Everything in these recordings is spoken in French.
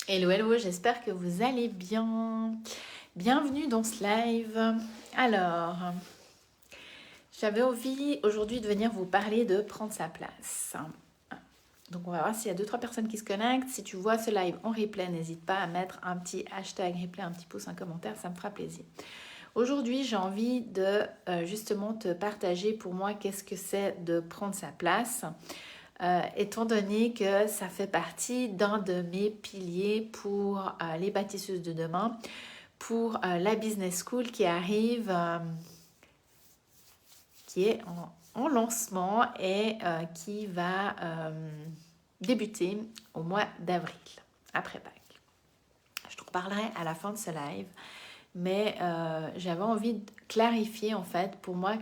Hello, hello, j'espère que vous allez bien. Bienvenue dans ce live. Alors, j'avais envie aujourd'hui de venir vous parler de prendre sa place. Donc, on va voir s'il y a 2-3 personnes qui se connectent. Si tu vois ce live en replay, n'hésite pas à mettre un petit hashtag replay, un petit pouce, un commentaire, ça me fera plaisir. Aujourd'hui, j'ai envie de justement te partager pour moi qu'est-ce que c'est de prendre sa place. Étant donné que ça fait partie d'un de mes piliers pour les bâtisseuses de demain, pour la business school qui arrive, qui est en lancement et qui va débuter au mois d'avril, après Pâques. Je te reparlerai à la fin de ce live, mais j'avais envie de clarifier en fait pour moi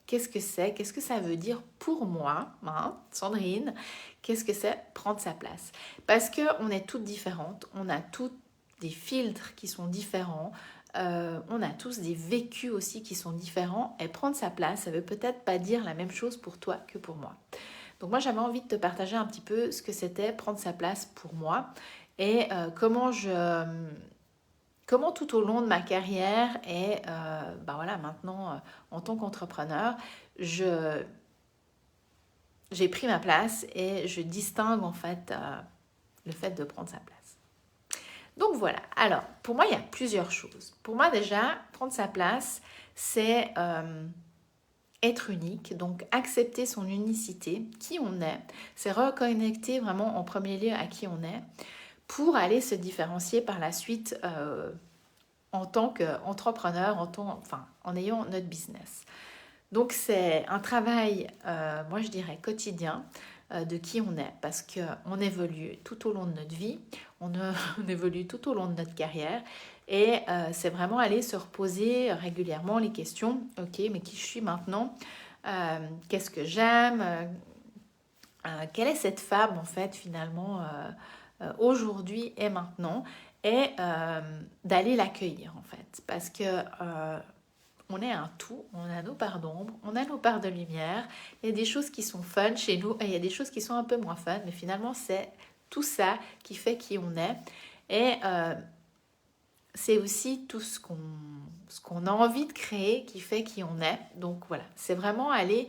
qu'est-ce que c'est, qu'est-ce que ça veut dire pour moi, hein, Sandrine, qu'est-ce que c'est prendre sa place. Parce qu'on est toutes différentes, on a toutes des filtres qui sont différents, on a tous des vécus aussi qui sont différents, et prendre sa place, ça veut peut-être pas dire la même chose pour toi que pour moi. Donc moi j'avais envie de te partager un petit peu ce que c'était prendre sa place pour moi, et comment tout au long de ma carrière et voilà, maintenant en tant qu'entrepreneur, j'ai pris ma place et je distingue en fait le fait de prendre sa place. Donc voilà, alors pour moi il y a plusieurs choses. Pour moi déjà, prendre sa place, c'est être unique, donc accepter son unicité, qui on est, c'est reconnecter vraiment en premier lieu à qui on est pour aller se différencier par la suite en tant qu'entrepreneur, en ayant notre business. Donc c'est un travail, moi je dirais quotidien, de qui on est, parce qu'on évolue tout au long de notre vie, on évolue tout au long de notre carrière, et c'est vraiment aller se reposer régulièrement les questions, ok, mais qui je suis maintenant, qu'est-ce que j'aime, quelle est cette femme en fait finalement aujourd'hui et maintenant, et d'aller l'accueillir en fait, parce que on est un tout, on a nos parts d'ombre, on a nos parts de lumière, il y a des choses qui sont fun chez nous et il y a des choses qui sont un peu moins fun, mais finalement c'est tout ça qui fait qui on est, et c'est aussi tout ce qu'on a envie de créer qui fait qui on est. Donc voilà, c'est vraiment aller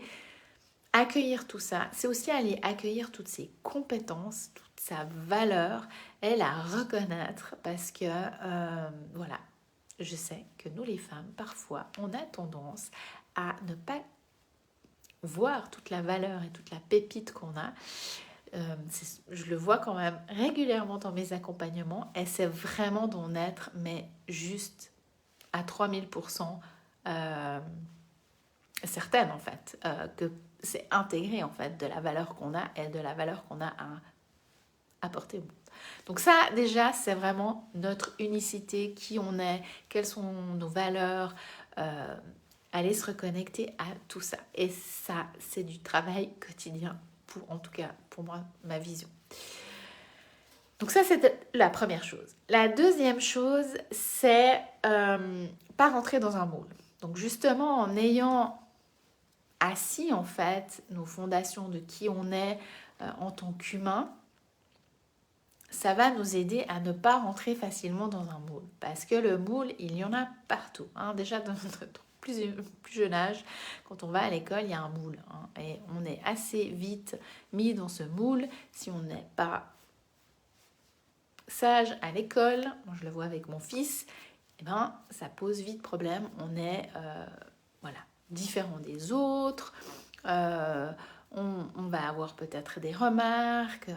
accueillir tout ça, c'est aussi aller accueillir toutes ses compétences, toute sa valeur et la reconnaître, parce que voilà, je sais que nous les femmes, parfois, on a tendance à ne pas voir toute la valeur et toute la pépite qu'on a. Je le vois quand même régulièrement dans mes accompagnements, et c'est vraiment d'en être, mais juste à 3000% certaine en fait, que c'est intégré en fait de la valeur qu'on a et de la valeur qu'on a à apporter au monde. Donc ça déjà c'est vraiment notre unicité, qui on est, quelles sont nos valeurs, aller se reconnecter à tout ça. Et ça c'est du travail quotidien, en tout cas pour moi, ma vision. Donc ça c'est la première chose. La deuxième chose, c'est pas rentrer dans un moule. Donc justement en ayant assis en fait nos fondations de qui on est en tant qu'humain, ça va nous aider à ne pas rentrer facilement dans un moule. Parce que le moule, il y en a partout. Hein. Déjà dans notre plus jeune âge, quand on va à l'école, il y a un moule. Hein. Et on est assez vite mis dans ce moule si on n'est pas sage à l'école. Moi, je le vois avec mon fils. Eh ben, ça pose vite problème. On est voilà, différent des autres. On va avoir peut-être des remarques.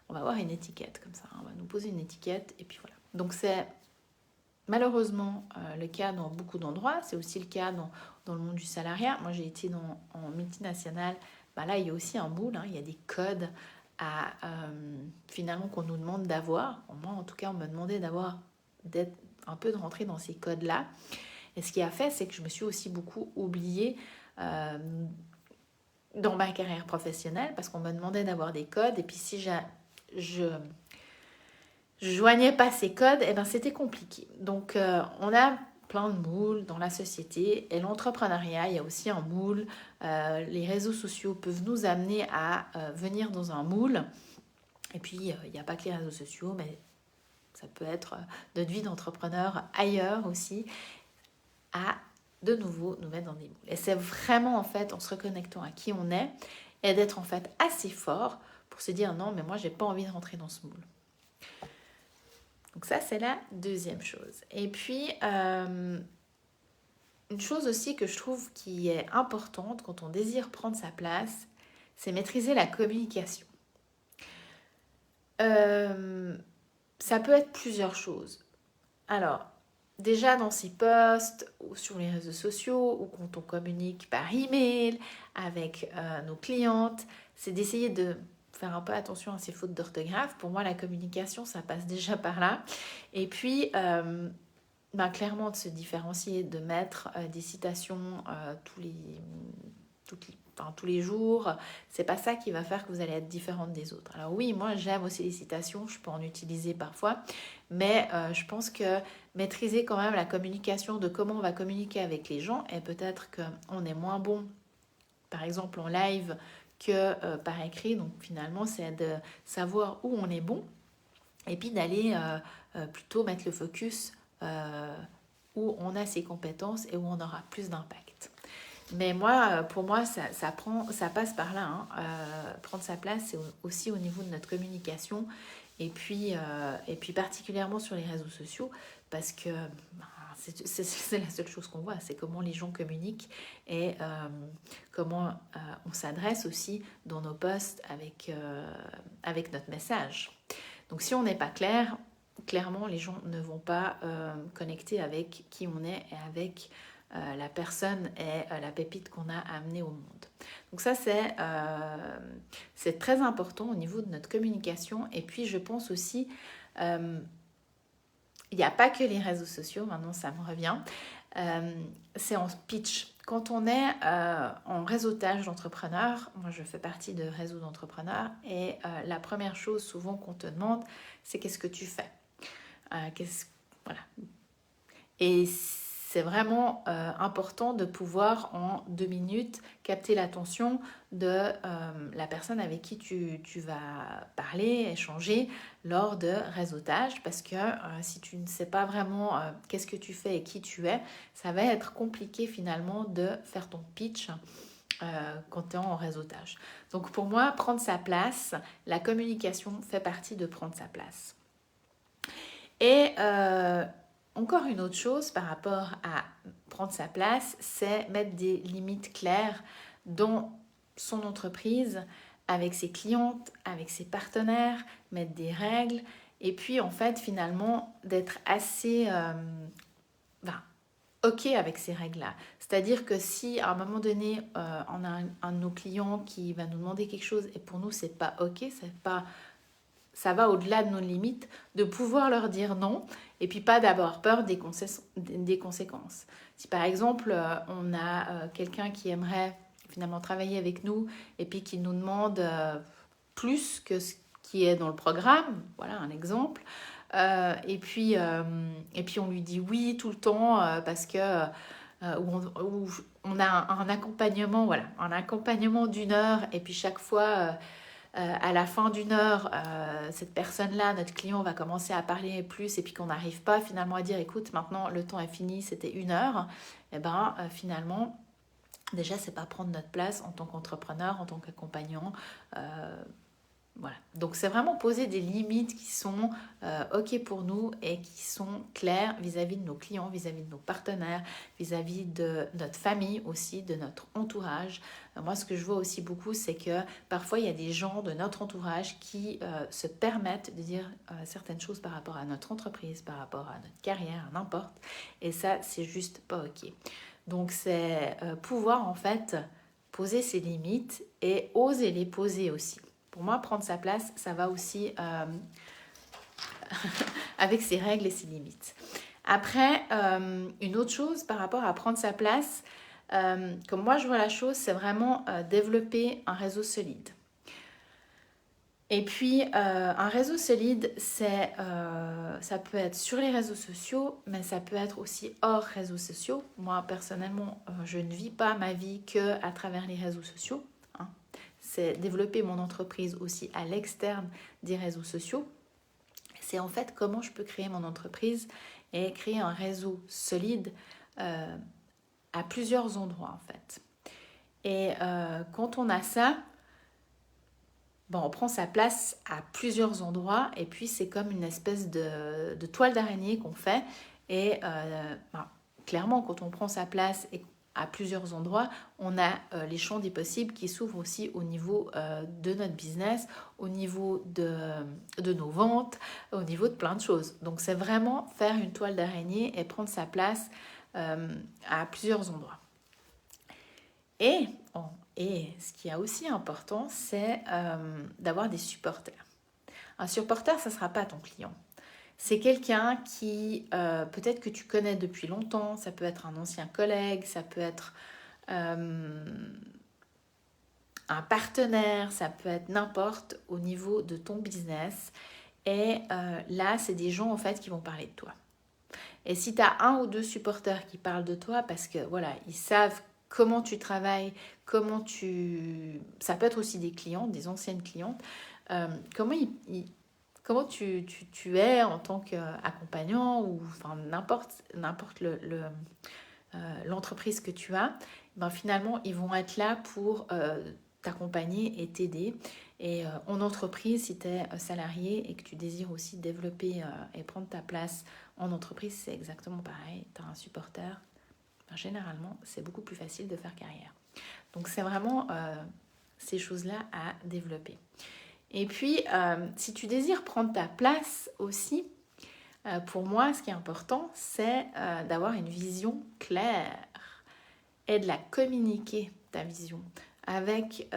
On va avoir une étiquette comme ça. On va nous poser une étiquette et puis voilà. Donc c'est malheureusement le cas dans beaucoup d'endroits. C'est aussi le cas dans le monde du salariat. Moi, j'ai été en multinationale. Ben là, il y a aussi un moule. Hein. Il y a des codes à finalement qu'on nous demande d'avoir. Moi, en tout cas, on me demandait d'être un peu de rentrer dans ces codes-là. Et ce qui a fait, c'est que je me suis aussi beaucoup oubliée dans ma carrière professionnelle, parce qu'on me demandait d'avoir des codes, et puis si je joignais pas ces codes, et ben c'était compliqué. Donc on a plein de moules dans la société, et l'entrepreneuriat, il y a aussi un moule. Les réseaux sociaux peuvent nous amener à venir dans un moule. Et puis, il n'y a pas que les réseaux sociaux, mais ça peut être notre vie d'entrepreneur ailleurs aussi, à de nouveau nous mettre dans des moules. Et c'est vraiment en fait en se reconnectant à qui on est et d'être en fait assez fort pour se dire non, mais moi j'ai pas envie de rentrer dans ce moule. Donc ça c'est la deuxième chose. Et puis une chose aussi que je trouve qui est importante quand on désire prendre sa place, c'est maîtriser la communication. Ça peut être plusieurs choses. Alors, déjà dans ses posts ou sur les réseaux sociaux ou quand on communique par email avec nos clientes, c'est d'essayer de faire un peu attention à ces fautes d'orthographe. Pour moi, la communication, ça passe déjà par là. Et puis, clairement, de se différencier, de mettre des citations tous les jours, c'est pas ça qui va faire que vous allez être différente des autres. Alors oui, moi j'aime aussi les citations, je peux en utiliser parfois, mais je pense que maîtriser quand même la communication de comment on va communiquer avec les gens, et peut-être qu'on est moins bon, par exemple en live, que par écrit, donc finalement c'est de savoir où on est bon, et puis d'aller plutôt mettre le focus où on a ses compétences et où on aura plus d'impact. Mais moi, pour moi, ça passe par là. Hein. Prendre sa place, c'est aussi au niveau de notre communication. Et puis particulièrement sur les réseaux sociaux, parce que c'est la seule chose qu'on voit, c'est comment les gens communiquent et comment on s'adresse aussi dans nos posts avec notre message. Donc si on n'est pas clair, clairement, les gens ne vont pas connecter avec qui on est et avec la personne et la pépite qu'on a amenée au monde. Donc ça, c'est très important au niveau de notre communication. Et puis, je pense aussi, il n'y a pas que les réseaux sociaux, maintenant ça me revient, c'est en pitch. Quand on est en réseautage d'entrepreneurs, moi je fais partie de réseau d'entrepreneurs, et la première chose souvent qu'on te demande, c'est qu'est-ce que tu fais. Voilà. Et c'est vraiment important de pouvoir en 2 minutes capter l'attention de la personne avec qui tu vas parler, échanger lors de réseautage, parce que si tu ne sais pas vraiment qu'est-ce que tu fais et qui tu es, ça va être compliqué finalement de faire ton pitch quand tu es en réseautage. Donc pour moi, prendre sa place, la communication fait partie de prendre sa place. Et encore une autre chose par rapport à prendre sa place, c'est mettre des limites claires dans son entreprise, avec ses clientes, avec ses partenaires, mettre des règles, et puis en fait finalement d'être assez ok avec ces règles-là. C'est-à-dire que si à un moment donné on a un de nos clients qui va nous demander quelque chose et pour nous c'est pas ok, ça va au-delà de nos limites, de pouvoir leur dire non, et puis pas d'avoir peur des conséquences. Si par exemple, on a quelqu'un qui aimerait finalement travailler avec nous, et puis qui nous demande plus que ce qui est dans le programme, voilà un exemple, et puis on lui dit oui tout le temps, parce que où on a un accompagnement, voilà, un accompagnement d'1 heure, et puis chaque fois... à la fin d'1 heure, cette personne-là, notre client, va commencer à parler plus, et puis qu'on n'arrive pas finalement à dire écoute, maintenant le temps est fini, c'était 1 heure, et finalement, déjà, c'est pas prendre notre place en tant qu'entrepreneur, en tant qu'accompagnant. Voilà. Donc c'est vraiment poser des limites qui sont ok pour nous et qui sont claires vis-à-vis de nos clients, vis-à-vis de nos partenaires, vis-à-vis de notre famille aussi, de notre entourage. Moi, ce que je vois aussi beaucoup, c'est que parfois il y a des gens de notre entourage qui se permettent de dire certaines choses par rapport à notre entreprise, par rapport à notre carrière, n'importe. Et ça, c'est juste pas ok. Donc c'est pouvoir en fait poser ses limites et oser les poser aussi. Pour moi, prendre sa place, ça va aussi avec ses règles et ses limites. Après, une autre chose par rapport à prendre sa place, comme moi je vois la chose, c'est vraiment développer un réseau solide. Et puis, un réseau solide, ça peut être sur les réseaux sociaux, mais ça peut être aussi hors réseaux sociaux. Moi, personnellement, je ne vis pas ma vie qu'à travers les réseaux sociaux. Hein. c'est développer mon entreprise aussi à l'externe des réseaux sociaux. C'est en fait comment je peux créer mon entreprise et créer un réseau solide à plusieurs endroits en fait. Et quand on a ça, bon, on prend sa place à plusieurs endroits et puis c'est comme une espèce de toile d'araignée qu'on fait. Et clairement, quand on prend sa place à plusieurs endroits, on a les champs des possibles qui s'ouvrent aussi au niveau de notre business, au niveau de nos ventes, au niveau de plein de choses. Donc c'est vraiment faire une toile d'araignée et prendre sa place à plusieurs endroits. Et ce qui est aussi important, c'est d'avoir des supporters. Un supporter, ça ne sera pas ton client. C'est quelqu'un qui, peut-être que tu connais depuis longtemps, ça peut être un ancien collègue, ça peut être un partenaire, ça peut être n'importe au niveau de ton business. Et là, c'est des gens en fait qui vont parler de toi. Et si tu as un ou deux supporters qui parlent de toi, parce que voilà, ils savent comment tu travailles, ça peut être aussi des clients, des anciennes clientes, comment tu es en tant qu'accompagnant ou enfin, n'importe l'entreprise que tu as, ben finalement, ils vont être là pour t'accompagner et t'aider. Et en entreprise, si tu es salarié et que tu désires aussi développer et prendre ta place en entreprise, c'est exactement pareil. Tu as un supporter. Ben, généralement, c'est beaucoup plus facile de faire carrière. Donc, c'est vraiment ces choses-là à développer. Et puis, si tu désires prendre ta place aussi, pour moi, ce qui est important, c'est d'avoir une vision claire et de la communiquer, ta vision, avec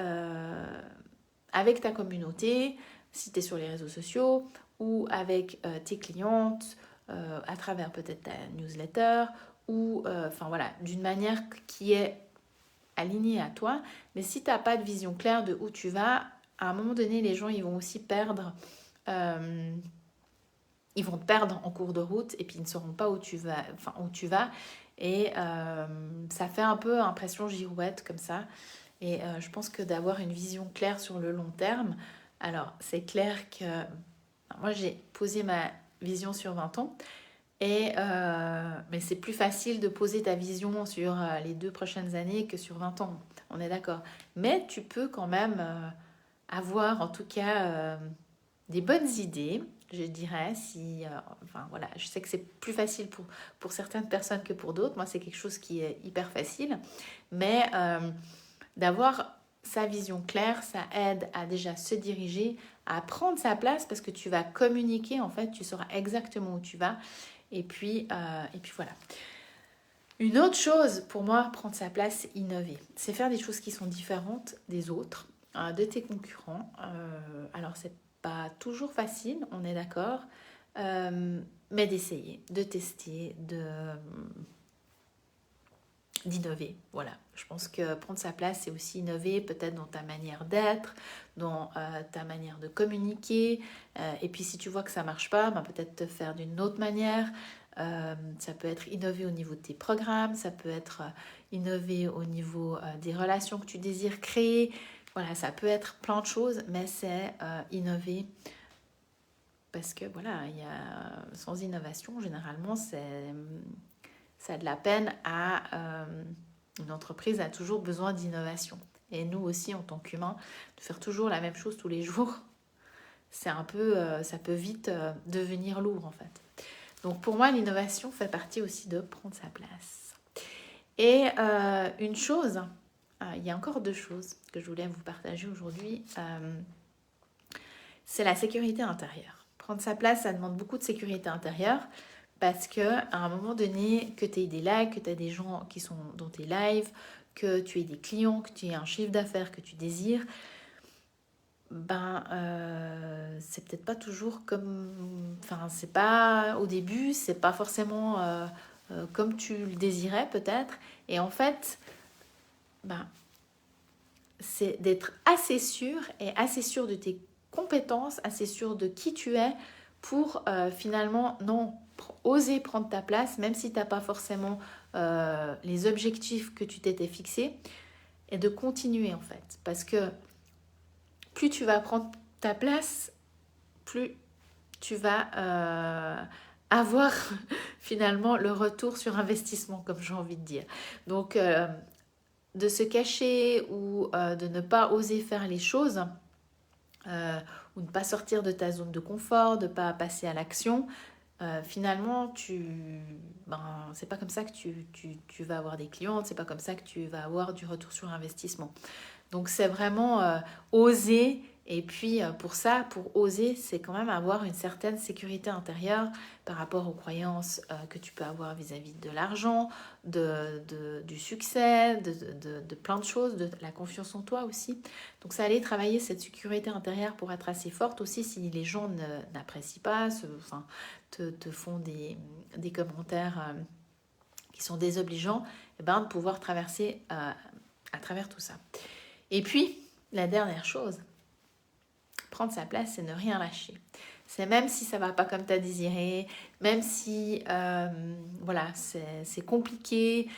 ta communauté, si tu es sur les réseaux sociaux, ou avec tes clientes, à travers peut-être ta newsletter, ou enfin voilà, d'une manière qui est alignée à toi. Mais si tu n'as pas de vision claire de où tu vas, à un moment donné, les gens ils vont aussi perdre. Ils vont te perdre en cours de route et puis ils ne sauront pas où tu vas. Et ça fait un peu impression girouette comme ça. Et je pense que d'avoir une vision claire sur le long terme, alors c'est clair que moi j'ai posé ma vision sur 20 ans. Mais c'est plus facile de poser ta vision sur les 2 prochaines années que sur 20 ans, on est d'accord. Mais tu peux quand même avoir en tout cas des bonnes idées, je dirais. Enfin voilà, je sais que c'est plus facile pour certaines personnes que pour d'autres. Moi, c'est quelque chose qui est hyper facile. Mais d'avoir sa vision claire, ça aide à déjà se diriger, à prendre sa place parce que tu vas communiquer, en fait, tu sauras exactement où tu vas. Et puis voilà. Une autre chose, pour moi, prendre sa place, c'est innover. C'est faire des choses qui sont différentes des autres, de tes concurrents. Alors, c'est pas toujours facile, on est d'accord, mais d'essayer, de tester, d'innover. Voilà, je pense que prendre sa place, c'est aussi innover, peut-être dans ta manière d'être, dans ta manière de communiquer. Et puis si tu vois que ça marche pas, ben, peut-être te faire d'une autre manière. Ça peut être innover au niveau de tes programmes, ça peut être innover au niveau des relations que tu désires créer. Voilà, ça peut être plein de choses, mais c'est innover. Parce que voilà, sans innovation, généralement, ça a de la peine une entreprise a toujours besoin d'innovation. Et nous aussi, en tant qu'humains, de faire toujours la même chose tous les jours, c'est un peu, ça peut vite devenir lourd en fait. Donc pour moi, l'innovation fait partie aussi de prendre sa place. Et une chose, il y a encore 2 choses que je voulais vous partager aujourd'hui, c'est la sécurité intérieure. Prendre sa place, ça demande beaucoup de sécurité intérieure parce qu'à un moment donné, que tu aies des likes, que tu aies des gens qui sont dans tes lives, que tu aies des clients, que tu aies un chiffre d'affaires que tu désires, c'est peut-être pas toujours comme... Enfin, c'est pas... Au début, c'est pas forcément comme tu le désirais peut-être. Et en fait, c'est d'être assez sûr et assez sûr de tes compétences, assez sûr de qui tu es pour finalement oser prendre ta place, même si tu n'as pas forcément les objectifs que tu t'étais fixés, et de continuer en fait. Parce que plus tu vas prendre ta place, plus tu vas avoir finalement le retour sur investissement, comme j'ai envie de dire. Donc, de se cacher ou de ne pas oser faire les choses, ou ne pas sortir de ta zone de confort, de ne pas passer à l'action, finalement, c'est pas comme ça que tu vas avoir des clientes, c'est pas comme ça que tu vas avoir du retour sur investissement. Donc c'est vraiment oser. Et puis pour ça, pour oser, c'est quand même avoir une certaine sécurité intérieure par rapport aux croyances que tu peux avoir vis-à-vis de l'argent, du succès, de plein de choses, de la confiance en toi aussi. Donc c'est aller travailler cette sécurité intérieure pour être assez forte aussi si les gens n'apprécient pas, te font des commentaires qui sont désobligeants, et ben, de pouvoir traverser à travers tout ça. Et puis, la dernière chose, prendre sa place, c'est ne rien lâcher. C'est même si ça ne va pas comme tu as désiré, même si voilà, c'est compliqué,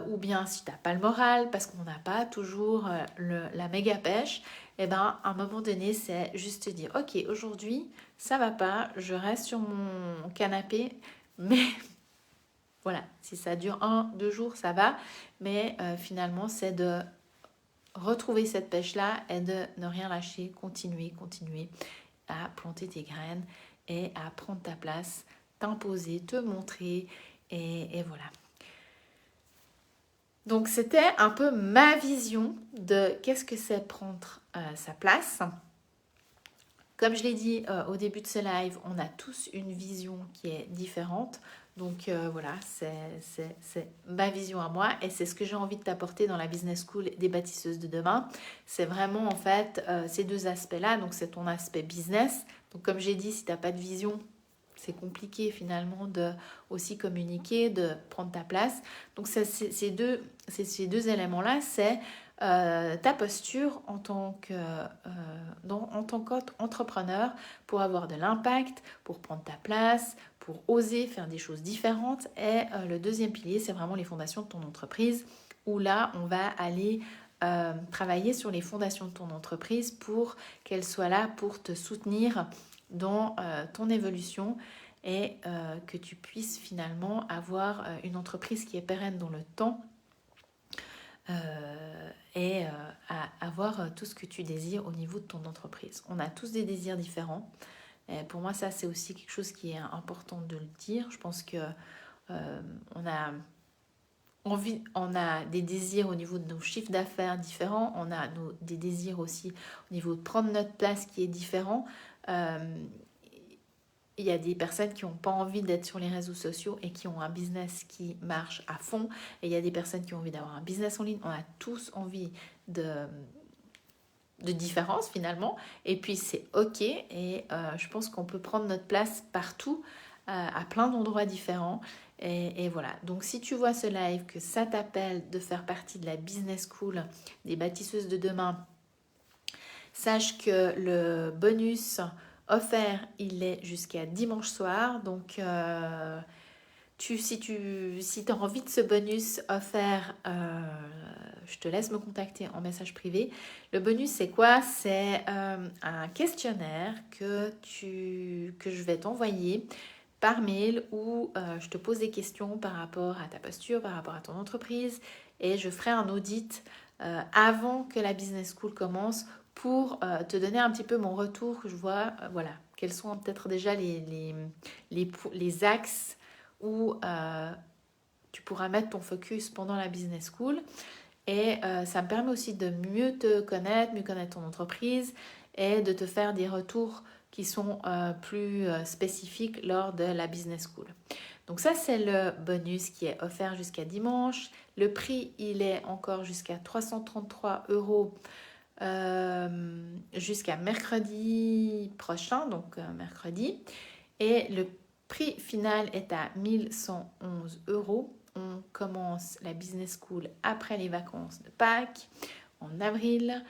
ou bien si tu n'as pas le moral, parce qu'on n'a pas toujours la méga pêche, et ben, à un moment donné, c'est juste te dire, ok, aujourd'hui, ça ne va pas, je reste sur mon canapé, mais voilà, si ça dure 1-2 jours, ça va, mais finalement, c'est de retrouver cette pêche-là et de ne rien lâcher, continuer à planter tes graines et à prendre ta place, t'imposer, te montrer et voilà. Donc c'était un peu ma vision de qu'est-ce que c'est prendre sa place. Comme je l'ai dit au début de ce live, on a tous une vision qui est différente. Donc voilà, c'est ma vision à moi et c'est ce que j'ai envie de t'apporter dans la Business School des bâtisseuses de demain. C'est vraiment en fait ces deux aspects-là. Donc c'est ton aspect business. Donc comme j'ai dit, si tu n'as pas de vision, c'est compliqué finalement de aussi communiquer, de prendre ta place. Donc ces deux éléments-là, c'est ta posture en tant qu'entrepreneur pour avoir de l'impact, pour prendre ta place, pour oser faire des choses différentes. Et le deuxième pilier, c'est vraiment les fondations de ton entreprise, où là, on va aller travailler sur les fondations de ton entreprise pour qu'elles soient là pour te soutenir dans ton évolution et que tu puisses finalement avoir une entreprise qui est pérenne dans le temps et avoir tout ce que tu désires au niveau de ton entreprise. On a tous des désirs différents. Et pour moi, ça, c'est aussi quelque chose qui est important de le dire. Je pense que on a des désirs au niveau de nos chiffres d'affaires différents. On a des désirs aussi au niveau de prendre notre place qui est différent. Il y a des personnes qui n'ont pas envie d'être sur les réseaux sociaux et qui ont un business qui marche à fond. Et il y a des personnes qui ont envie d'avoir un business en ligne. On a tous envie de différence finalement. Et puis c'est ok. Et je pense qu'on peut prendre notre place partout, à plein d'endroits différents. Et voilà. Donc si tu vois ce live, que ça t'appelle de faire partie de la Business School des bâtisseuses de demain, sache que le bonus offert, il est jusqu'à dimanche soir. Donc, si tu as envie de ce bonus offert, je te laisse me contacter en message privé. Le bonus, c'est quoi? C'est un questionnaire que je vais t'envoyer par mail où je te pose des questions par rapport à ta posture, par rapport à ton entreprise et je ferai un audit avant que la Business School commence pour te donner un petit peu mon retour, que je vois, voilà, quels sont peut-être déjà les axes où tu pourras mettre ton focus pendant la Business School. Et ça me permet aussi de mieux te connaître, mieux connaître ton entreprise et de te faire des retours qui sont plus spécifiques lors de la Business School. Donc ça, c'est le bonus qui est offert jusqu'à dimanche. Le prix, il est encore jusqu'à 333 € jusqu'à mercredi prochain, donc mercredi. Et le prix final est à 1111 €. On commence la Business School après les vacances de Pâques, en avril.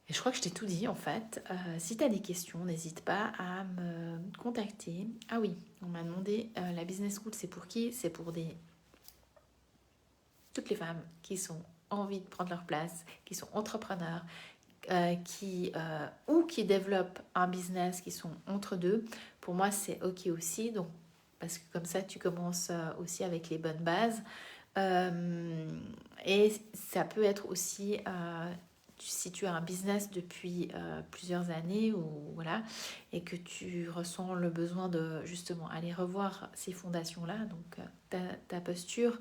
Et je crois que je t'ai tout dit en fait. Si tu as des questions, n'hésite pas à me contacter. Ah oui, on m'a demandé, la Business School, c'est pour qui? C'est pour toutes les femmes qui ont envie de prendre leur place, qui sont entrepreneurs, ou qui développent un business qui sont entre deux, pour moi c'est ok aussi. Donc, parce que comme ça tu commences aussi avec les bonnes bases. Et ça peut être aussi si tu as un business depuis plusieurs années ou voilà, et que tu ressens le besoin de justement aller revoir ces fondations-là, donc ta posture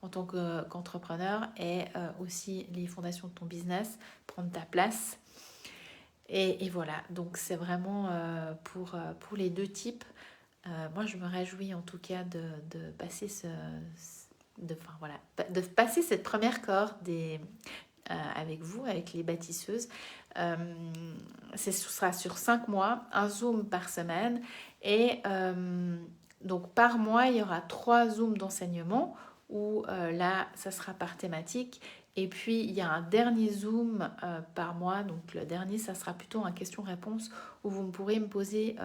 en tant qu'entrepreneur et aussi les fondations de ton business, prendre ta place. Et voilà, donc c'est vraiment pour les deux types. Moi, je me réjouis en tout cas de passer enfin, voilà, de passer cette première cohorte avec vous, avec les bâtisseuses. Ce sera sur 5 mois, un Zoom par semaine. Et donc par mois, il y aura 3 Zooms d'enseignement où là, ça sera par thématique. Et puis, il y a un dernier Zoom par mois. Donc le dernier, ça sera plutôt un question-réponse où vous pourrez me poser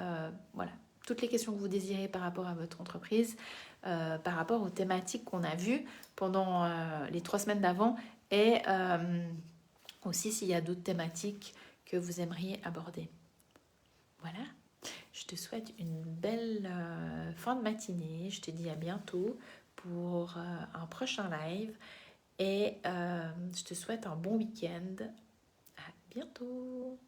voilà, toutes les questions que vous désirez par rapport à votre entreprise, par rapport aux thématiques qu'on a vues pendant les 3 semaines d'avant et aussi s'il y a d'autres thématiques que vous aimeriez aborder. Voilà, je te souhaite une belle fin de matinée. Je te dis à bientôt pour un prochain live et je te souhaite un bon week-end. À bientôt.